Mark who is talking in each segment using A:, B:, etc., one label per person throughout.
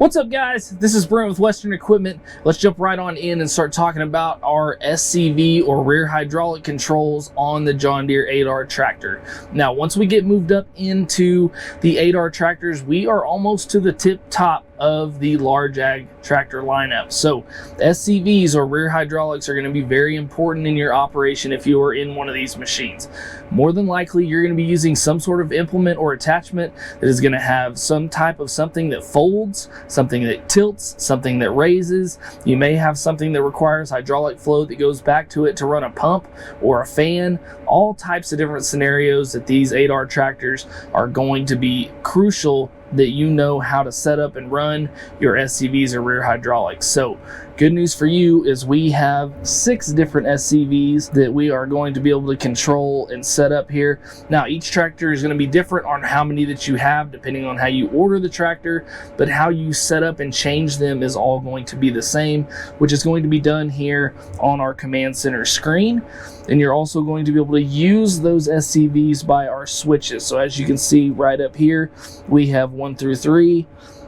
A: What's up, guys? This is Brent with Western Equipment. Let's jump right on in and start talking about our SCV or rear hydraulic controls on the John Deere 8R tractor. Now, once we get moved up into the 8R tractors, we are almost to the tip top of the large ag tractor lineup. So SCVs or rear hydraulics are going to be very important in your operation if you are in one of these machines. More than likely, you're going to be using some sort of implement or attachment that is going to have some type of something that folds, something that tilts, something that raises. You may have something that requires hydraulic flow that goes back to it to run a pump or a fan. All types of different scenarios that these 8R tractors are going to be crucial that you know how to set up and run your SCVs or rear hydraulics. So good news for you is we have 6 different SCVs that we are going to be able to control and set up here. Now, each tractor is going to be different on how many that you have depending on how you order the tractor, but how you set up and change them is all going to be the same, which is going to be done here on our command center screen. And you're also going to be able to use those SCVs by our switches. So as you can see right up here, we have 1 through 3,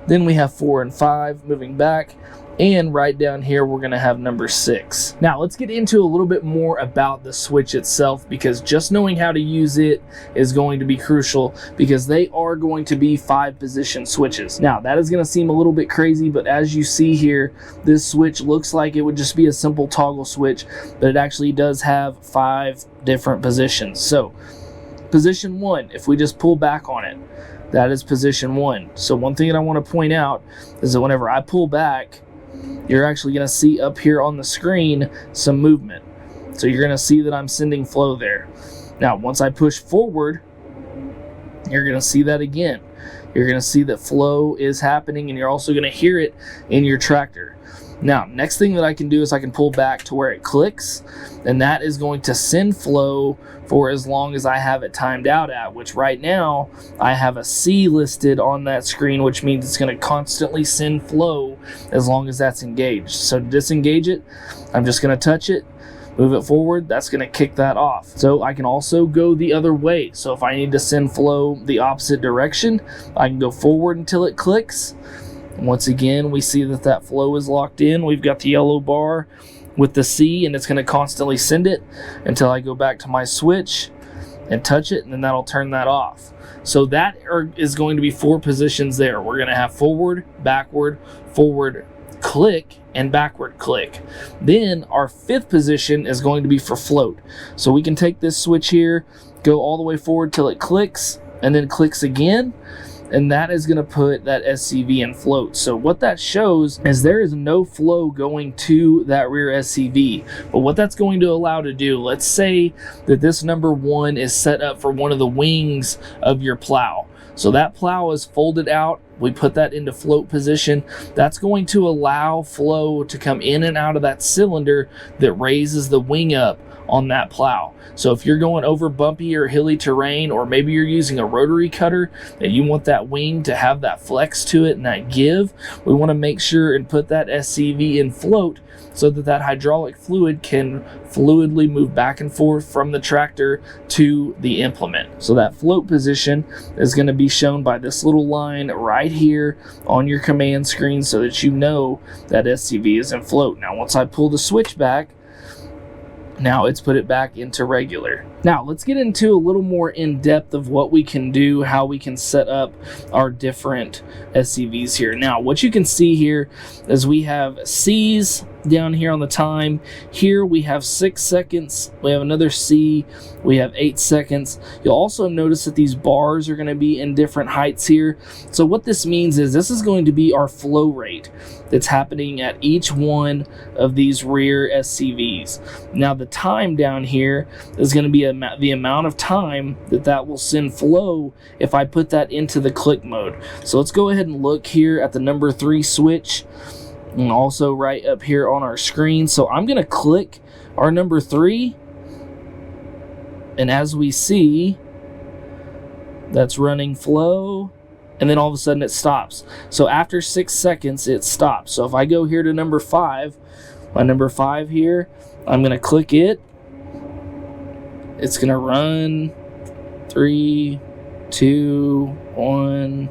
A: then we have 4 and 5 moving back, and right down here we're going to have number 6. Now let's get into a little bit more about the switch itself, because just knowing how to use it is going to be crucial, because they are going to be 5-position switches. Now that is going to seem a little bit crazy, but as you see here, this switch looks like it would just be a simple toggle switch, but it actually does have 5 different positions. So position 1, if we just pull back on it, that is position 1. So one thing that I want to point out is that whenever I pull back, you're actually going to see up here on the screen some movement. So you're going to see that I'm sending flow there. Now, once I push forward, you're going to see that again. You're going to see that flow is happening, and you're also going to hear it in your tractor. Now, next thing that I can do is I can pull back to where it clicks, and that is going to send flow for as long as I have it timed out at, which right now I have a C listed on that screen, which means it's going to constantly send flow as long as that's engaged. So to disengage it, I'm just going to touch it, move it forward, that's going to kick that off. So I can also go the other way. So if I need to send flow the opposite direction, I can go forward until it clicks. Once again, we see that that flow is locked in. We've got the yellow bar with the C, and it's going to constantly send it until I go back to my switch and touch it, and then that'll turn that off. So that is going to be 4 positions there. We're going to have forward, forward click, and backward click. Then our 5th position is going to be for float. So we can take this switch here, go all the way forward till it clicks, and then clicks again, and that is going to put that SCV in float. So what that shows is there is no flow going to that rear SCV. But what that's going to allow to do, let's say that this number 1 is set up for one of the wings of your plow. So that plow is folded out. We put that into float position. That's going to allow flow to come in and out of that cylinder that raises the wing up on that plow. So if you're going over bumpy or hilly terrain, or maybe you're using a rotary cutter and you want that wing to have that flex to it and that give, we want to make sure and put that SCV in float so that that hydraulic fluid can fluidly move back and forth from the tractor to the implement. So that float position is going to be shown by this little line right here on your command screen so that you know that SCV is in float. Now once I pull the switch back, now it's put it back into regular. Now let's get into a little more in depth of what we can do, how we can set up our different SCVs here. Now what you can see here is we have C's down here on the time. Here we have 6 seconds, we have another C, we have 8 seconds. You'll also notice that these bars are going to be in different heights here. So what this means is this is going to be our flow rate that's happening at each one of these rear SCVs. Now the time down here is going to be the amount of time that will send flow if I put that into the click mode. So let's go ahead and look here at the number 3 switch, and also right up here on our screen. So I'm going to click our number 3, and as we see, that's running flow, and then all of a sudden it stops. So after 6 seconds it stops. So if I go here to number 5, my number 5 here, I'm going to click it. It's going to run 3, 2, 1.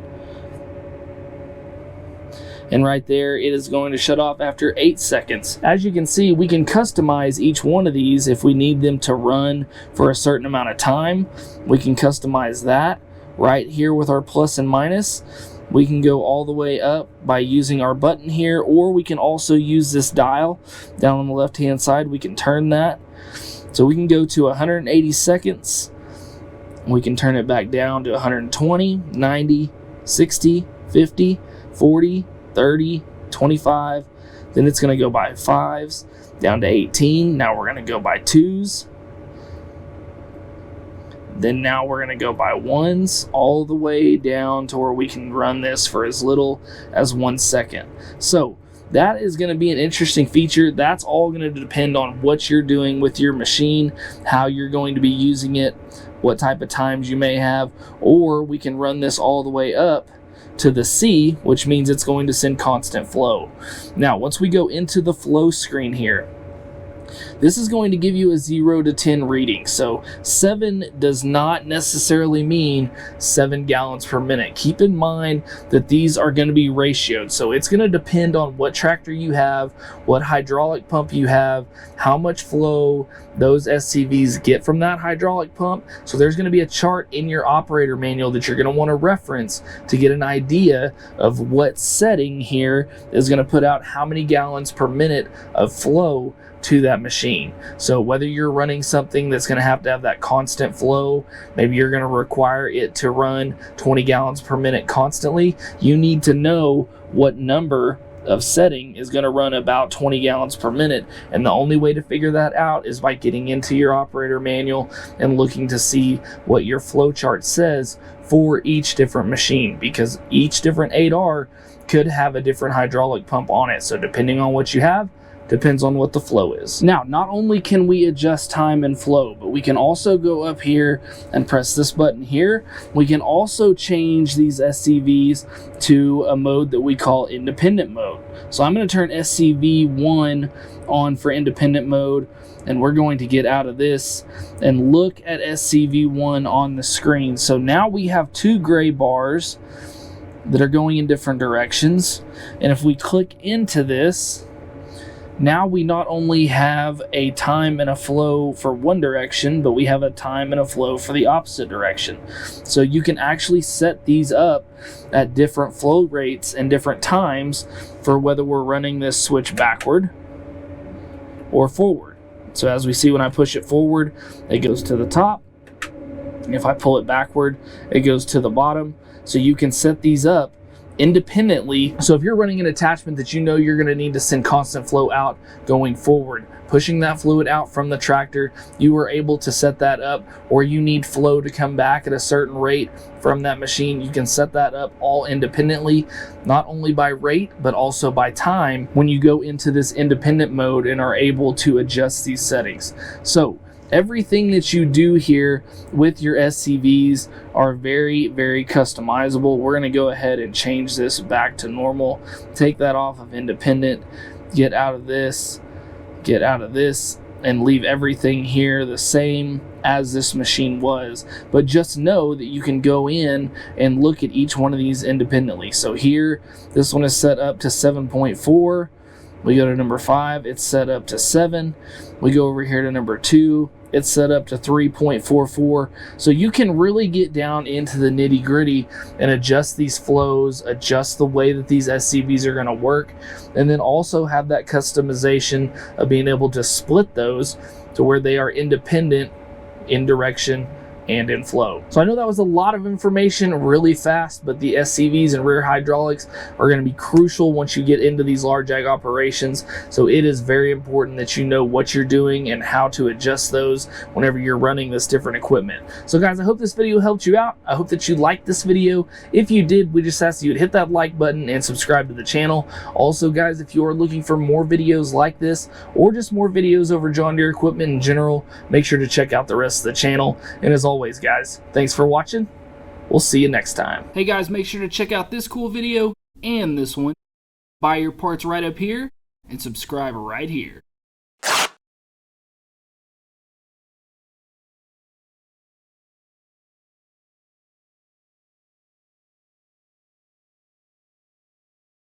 A: and right there it is going to shut off after 8 seconds. As you can see, we can customize each one of these if we need them to run for a certain amount of time. We can customize that right here with our plus and minus. We can go all the way up by using our button here, or we can also use this dial down on the left hand side. We can turn that, so we can go to 180 seconds. We can turn it back down to 120, 90, 60, 50, 40, 30, 25. Then it's going to go by 5s down to 18. Now we're going to go by 2s. Then now we're going to go by 1s all the way down to where we can run this for as little as 1 second. So that is going to be an interesting feature. That's all going to depend on what you're doing with your machine, how you're going to be using it, what type of times you may have. Or we can run this all the way up to the C, which means it's going to send constant flow. Now once we go into the flow screen here, this is going to give you a 0 to 10 reading. So 7 does not necessarily mean 7 gallons per minute. Keep in mind that these are going to be ratioed. So it's going to depend on what tractor you have, what hydraulic pump you have, how much flow those SCVs get from that hydraulic pump. So there's going to be a chart in your operator manual that you're going to want to reference to get an idea of what setting here is going to put out how many gallons per minute of flow to that machine. So whether you're running something that's going to have that constant flow, maybe you're going to require it to run 20 gallons per minute constantly, you need to know what number of setting is going to run about 20 gallons per minute. And the only way to figure that out is by getting into your operator manual and looking to see what your flow chart says for each different machine, because each different 8R could have a different hydraulic pump on it. So depending on what you have, depends on what the flow is. Now, not only can we adjust time and flow, but we can also go up here and press this button here. We can also change these SCVs to a mode that we call independent mode. So I'm going to turn SCV 1 on for independent mode, and we're going to get out of this and look at SCV 1 on the screen. So now we have 2 gray bars that are going in different directions. And if we click into this, now we not only have a time and a flow for one direction, but we have a time and a flow for the opposite direction. So you can actually set these up at different flow rates and different times for whether we're running this switch backward or forward. So as we see, when I push it forward, it goes to the top. If I pull it backward, it goes to the bottom. So you can set these up independently. So if you're running an attachment that you know you're going to need to send constant flow out going forward, pushing that fluid out from the tractor, you are able to set that up. Or you need flow to come back at a certain rate from that machine, you can set that up all independently, not only by rate but also by time when you go into this independent mode and are able to adjust these settings. So everything that you do here with your SCVs are very, very customizable. We're going to go ahead and change this back to normal. Take that off of independent, get out of this, and leave everything here the same as this machine was. But just know that you can go in and look at each one of these independently. So here, this one is set up to 7.4. We go to number 5, it's set up to 7. We go over here to number 2, it's set up to 3.44. So you can really get down into the nitty gritty and adjust these flows, adjust the way that these SCVs are going to work, and then also have that customization of being able to split those to where they are independent in direction and in flow. So I know that was a lot of information really fast, but the SCVs and rear hydraulics are going to be crucial once you get into these large ag operations. So it is very important that you know what you're doing and how to adjust those whenever you're running this different equipment. So guys, I hope this video helped you out. I hope that you liked this video. If you did, we just ask you to hit that like button and subscribe to the channel. Also guys, if you are looking for more videos like this or just more videos over John Deere equipment in general, make sure to check out the rest of the channel. And as always guys, thanks for watching. We'll see you next time. Hey guys, make sure to check out this cool video and this one. Buy your parts right up here and subscribe right here.